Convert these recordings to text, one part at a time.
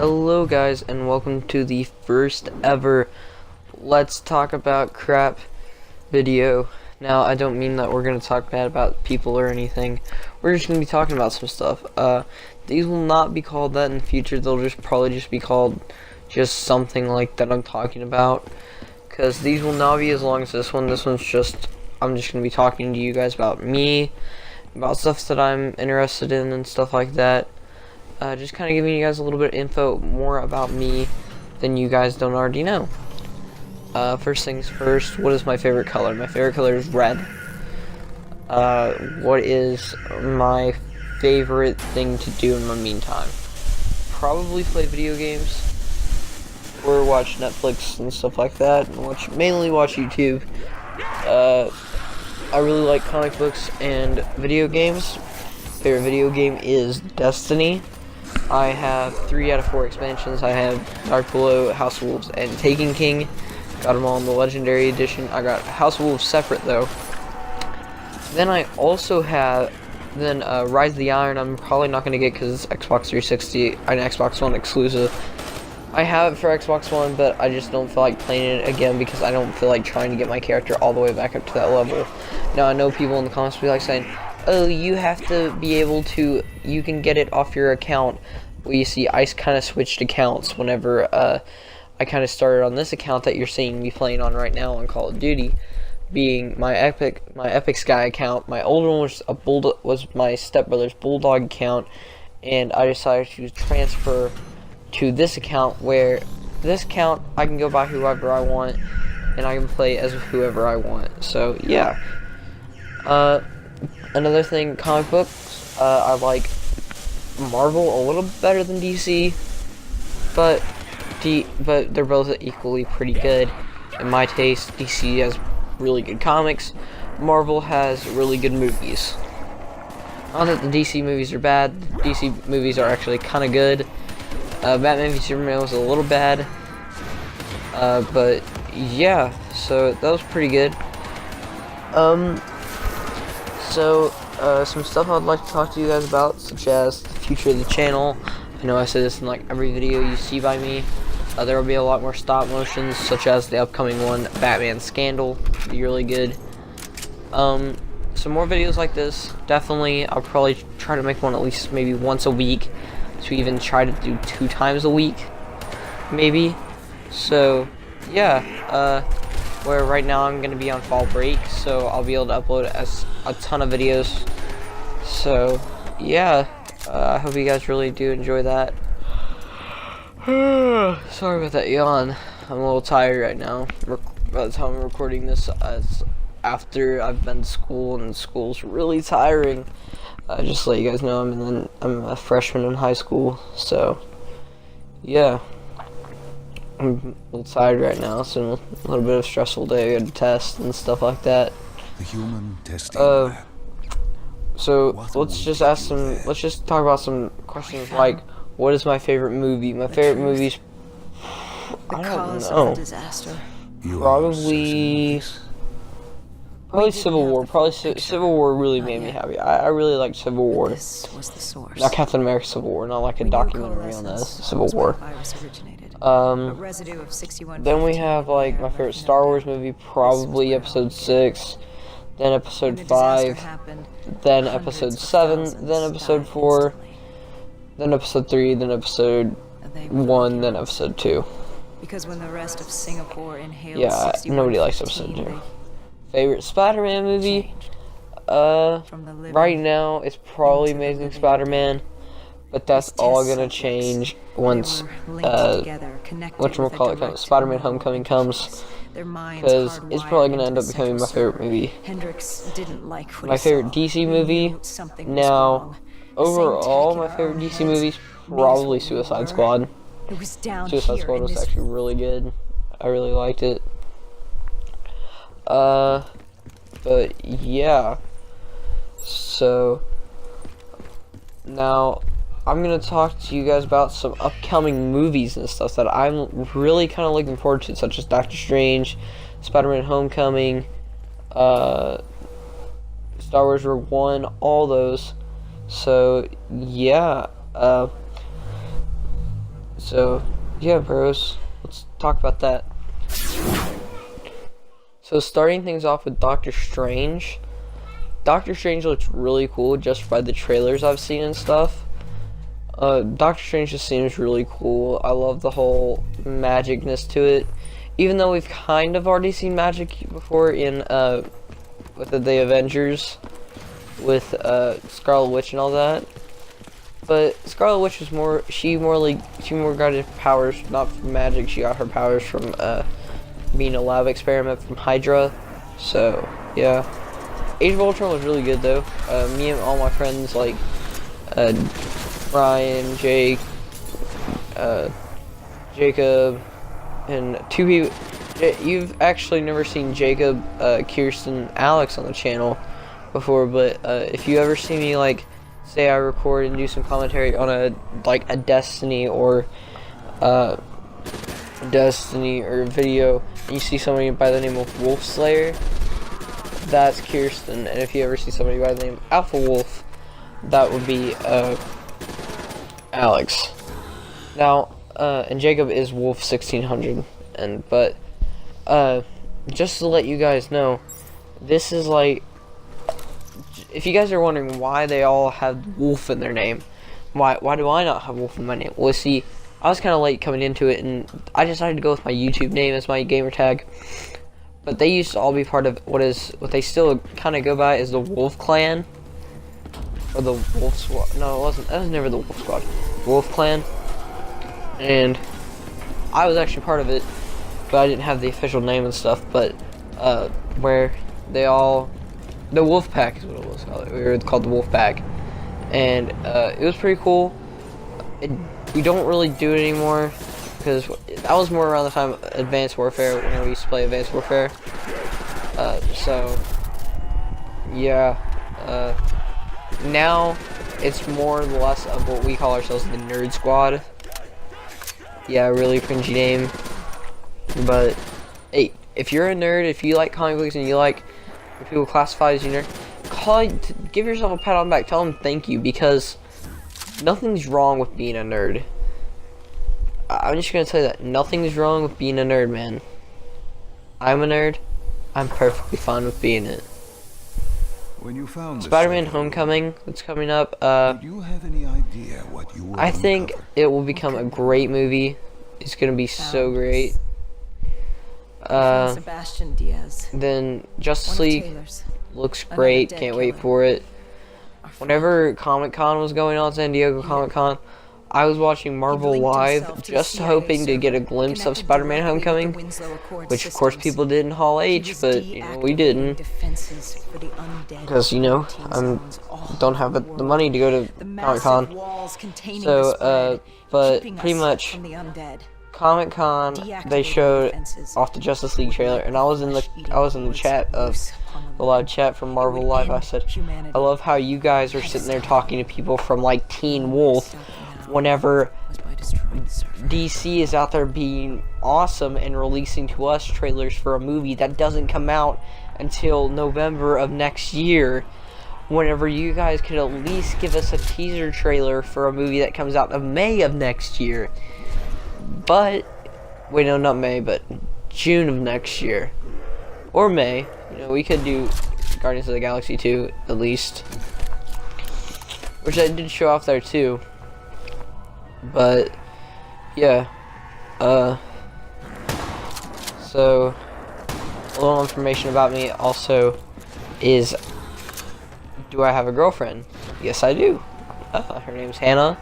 Hello guys, and welcome to the first ever Let's Talk About Crap video. Now, I don't mean that we're going to talk bad about people or anything. We're just going to be talking about some stuff. These will not be called that in the future. They'll probably just be called just something like that I'm talking about. Because these will not be as long as this one. This one's just, I'm just going to be talking to you guys about me, about stuff that I'm interested in and stuff like that. Just kind of giving you guys a little bit of info more about me than you guys don't already know. First things first, what is my favorite color? My favorite color is red. What is my favorite thing to do in the meantime? Probably play video games or watch Netflix and stuff like that, and mainly watch YouTube. I really like comic books and video games. Favorite video game is Destiny. I have 3 out of 4 expansions. I have Dark Below, House of Wolves, and Taken King. Got them all in the Legendary Edition. I got House of Wolves separate though. Then I also have Rise of the Iron. I'm probably not going to get because it's Xbox 360 and Xbox One exclusive. I have it for Xbox One, but I just don't feel like playing it again because I don't feel like trying to get my character all the way back up to that level. Now I know people in the comments will be like saying, oh, you have to be able to, you can get it off your account. Well, you see, I kind of switched accounts whenever I kind of started on this account that you're seeing me playing on right now on Call of Duty, being my Epic Sky account. My old one was my stepbrother's Bulldog account, and I decided to transfer to this account, where this account I can go by whoever I want, and I can play as whoever I want. So yeah. Another thing, comic books. I like Marvel a little better than DC, but they're both equally pretty good. In my taste, DC has really good comics. Marvel has really good movies. Not that the DC movies are bad. The DC movies are actually kind of good. Batman v Superman was a little bad. But yeah, so that was pretty good. Some stuff I'd like to talk to you guys about, such as the future of the channel. I know I say this in like every video you see by me. There will be a lot more stop motions, such as the upcoming one, Batman Scandal. It'll be really good. Some more videos like this. Definitely, I'll probably try to make one at least maybe once a week, to even try to do 2 times a week, maybe. So, yeah. Where right now I'm going to be on fall break, so I'll be able to upload a ton of videos. So, yeah, I hope you guys really do enjoy that. Sorry about that yawn. I'm a little tired right now. By the time I'm recording this, it's after I've been to school, and school's really tiring. Just to let you guys know, I'm a freshman in high school, so, yeah. I'm a little tired right now. It's been a little bit of a stressful day. I had a test and stuff like that. The human testing. So let's just talk about some questions like, what is my favorite movie? My favorite movie's, I don't know. Probably Civil War. Civil War really made me happy. I really liked Civil War. This was the source. Not Captain America Civil War, not like a documentary on this. Civil War. Then we have like my favorite Star Wars movie, probably Episode 6, then Episode 5, then Episode 7, then Episode 4, then Episode 3, then Episode 1, then Episode 2. Because when the rest of Singapore inhaled Yeah, nobody likes Episode 2. Favorite Spider-Man movie? Right now it's probably Amazing Spider-Man, but that's all gonna change once Spider-Man Homecoming comes, because it's probably gonna end up becoming my favorite movie. My favorite DC movie? Now, overall, my favorite DC movie is probably Suicide Squad. Suicide Squad was actually really good. I really liked it. But yeah. So, now, I'm gonna talk to you guys about some upcoming movies and stuff that I'm really kind of looking forward to, such as Doctor Strange, Spider-Man Homecoming, Star Wars Rogue One, all those. So, yeah. So, yeah, bros, let's talk about that. So, starting things off with Doctor Strange. Doctor Strange looks really cool just by the trailers I've seen and stuff. Doctor Strange just seems really cool. I love the whole magicness to it. Even though we've kind of already seen magic before in, with the Avengers, with, Scarlet Witch and all that. But Scarlet Witch was more, she more got her powers, not from magic, she got her powers from, being a lab experiment from Hydra. So, yeah. Age of Ultron was really good though. Me and all my friends, like, Ryan, Jake, Jacob, and 2 people. You've actually never seen Jacob, Kirsten, Alex on the channel before, but if you ever see me, like, say I record and do some commentary on a Destiny or video, and you see somebody by the name of Wolf Slayer, that's Kirsten. And if you ever see somebody by the name of Alpha Wolf, that would be Alex. Now, and Jacob is Wolf 1600. But just to let you guys know, this is like, if you guys are wondering why they all have Wolf in their name, why do I not have Wolf in my name? Well, see, I was kind of late coming into it, and I decided to go with my YouTube name as my gamer tag. But they used to all be part of what they still kind of go by is the Wolf Clan, or the Wolf Squad. No, it wasn't. That was never the Wolf Squad. Wolf Clan, and I was actually part of it, but I didn't have the official name and stuff. But where they all, the Wolf Pack is what it was called. We were called the Wolf Pack, and it was pretty cool. We don't really do it anymore, because that was more around the time of Advanced Warfare, when we used to play Advanced Warfare. So, yeah. Now, it's more or less of what we call ourselves, the Nerd Squad. Yeah, really cringy name. But, hey, if you're a nerd, if you like comic books and you like what people classify as your nerd, give yourself a pat on the back, tell them thank you, because nothing's wrong with being a nerd. I'm just gonna tell you that nothing's wrong with being a nerd, man. I'm a nerd. I'm perfectly fine with being it. When you found Spider-Man Homecoming that's coming up, did you have any idea what you would I think uncover? it will become a great movie. It's gonna be so great. Sebastian Diaz. Then Justice League looks great. Can't wait for it. Whenever Comic-Con was going on, San Diego Comic-Con, I was watching Marvel Live, just hoping to get a glimpse of Spider-Man Homecoming, which of course people did in Hall H, but you know, we didn't, because you know, I don't have the money to go to Comic-Con. So but pretty much Comic-Con, they showed off the Justice League trailer, and I was in the chat of the live chat from Marvel Live. I said, I love how you guys are sitting there talking to people from like Teen Wolf, whenever DC is out there being awesome and releasing to us trailers for a movie that doesn't come out until November of next year, whenever you guys could at least give us a teaser trailer for a movie that comes out in May of next year. But, wait, no, not May, but June of next year. Or May. You know, we could do Guardians of the Galaxy 2, at least. Which I did show off there, too. But, yeah. So, a little information about me also is, do I have a girlfriend? Yes, I do. Her name's Hannah.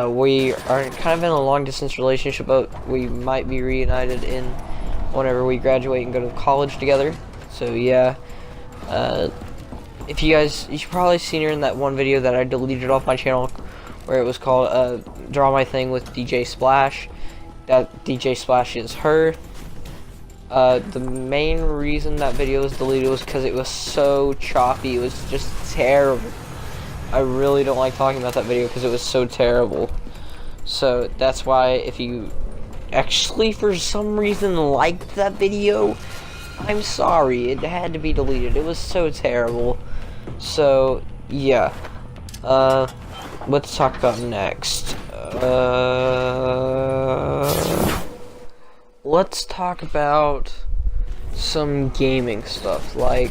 We are kind of in a long-distance relationship, but we might be reunited in whenever we graduate and go to college together. So, yeah. If you've probably seen her in that one video that I deleted off my channel, where it was called Draw My Thing with DJ Splash. That DJ Splash is her. The main reason that video was deleted was because it was so choppy. It was just terrible. I really don't like talking about that video because it was so terrible. So that's why, if you actually for some reason liked that video, I'm sorry, it had to be deleted. It was so terrible. So yeah, let's talk about next. let's talk about some gaming stuff. Like,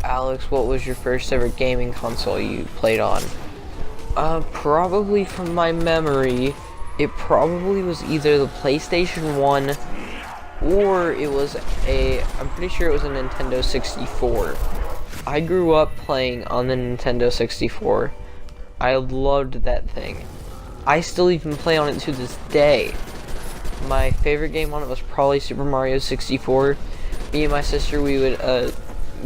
Alex, what was your first ever gaming console you played on? Probably from my memory, it probably was either the PlayStation 1 or it was I'm pretty sure it was a Nintendo 64. I grew up playing on the Nintendo 64. I loved that thing. I still even play on it to this day. My favorite game on it was probably Super Mario 64. Me and my sister, we would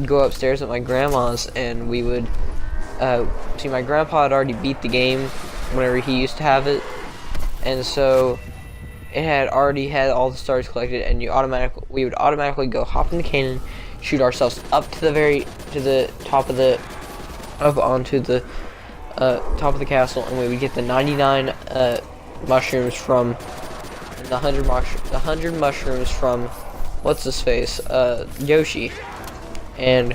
go upstairs at my grandma's, and we would see, my grandpa had already beat the game whenever he used to have it, and so it had already had all the stars collected, and we would automatically go hop in the cannon, shoot ourselves up to the top of the top of the castle, and we would get the 99 mushrooms from the 100 mushrooms from what's his face, Yoshi. And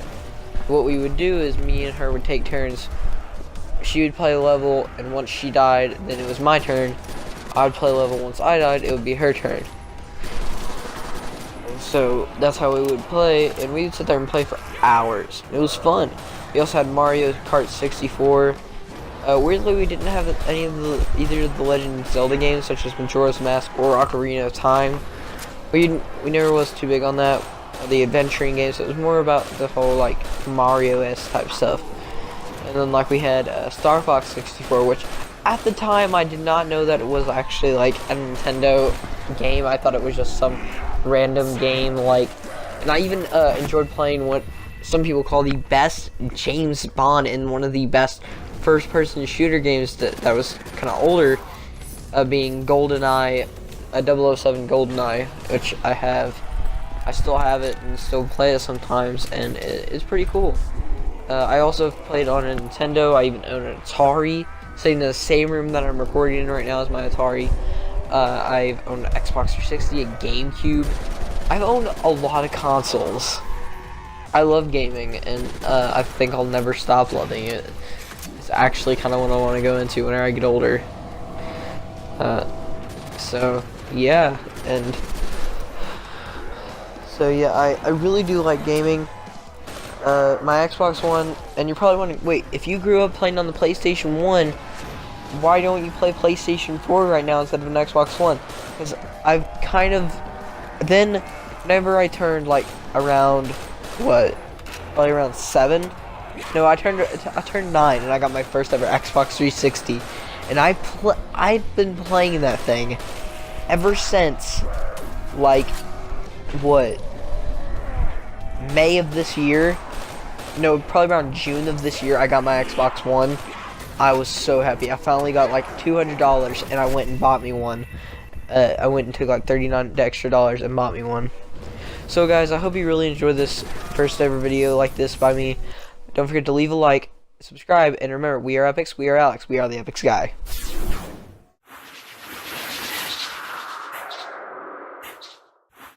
what we would do is me and her would take turns. She would play a level, and once she died, then it was my turn. I would play a level. Once I died, it would be her turn. And so that's how we would play, and we would sit there and play for hours. It was fun. We also had Mario Kart 64. Weirdly, we didn't have any of either of the Legend of Zelda games, such as Majora's Mask or Ocarina of Time. We never was too big on that, the adventuring games. It was more about the whole like Mario-esque type stuff. And then like we had Star Fox 64, which at the time I did not know that it was actually like a Nintendo game. I thought it was just some random game. Like, and I even enjoyed playing what some people call the best James Bond and one of the best first-person shooter games that was kind of older, being GoldenEye, 007 GoldenEye, which I still have it and still play it sometimes, and it's pretty cool. I also played on a Nintendo. I even own an Atari, sitting in the same room that I'm recording in right now is my Atari. I've owned an Xbox 360, a GameCube. I've owned a lot of consoles. I love gaming, and I think I'll never stop loving it. It's actually kind of what I want to go into whenever I get older. So yeah, I really do like gaming. My Xbox One, and you're probably wondering, wait, if you grew up playing on the PlayStation 1, why don't you play PlayStation 4 right now instead of an Xbox One? Because I've kind of, then, whenever I turned like around, probably around 7? No, I turned 9, and I got my first ever Xbox 360, and I've been playing that thing ever since, like, May of this year? No, probably around June of this year, I got my Xbox One. I was so happy. I finally got like $200, and I went and bought me one. I went and took like $39 extra and bought me one. So guys, I hope you really enjoyed this first ever video like this by me. Don't forget to leave a like, subscribe, and remember, we are Epics, we are Alex, we are the Epics guy.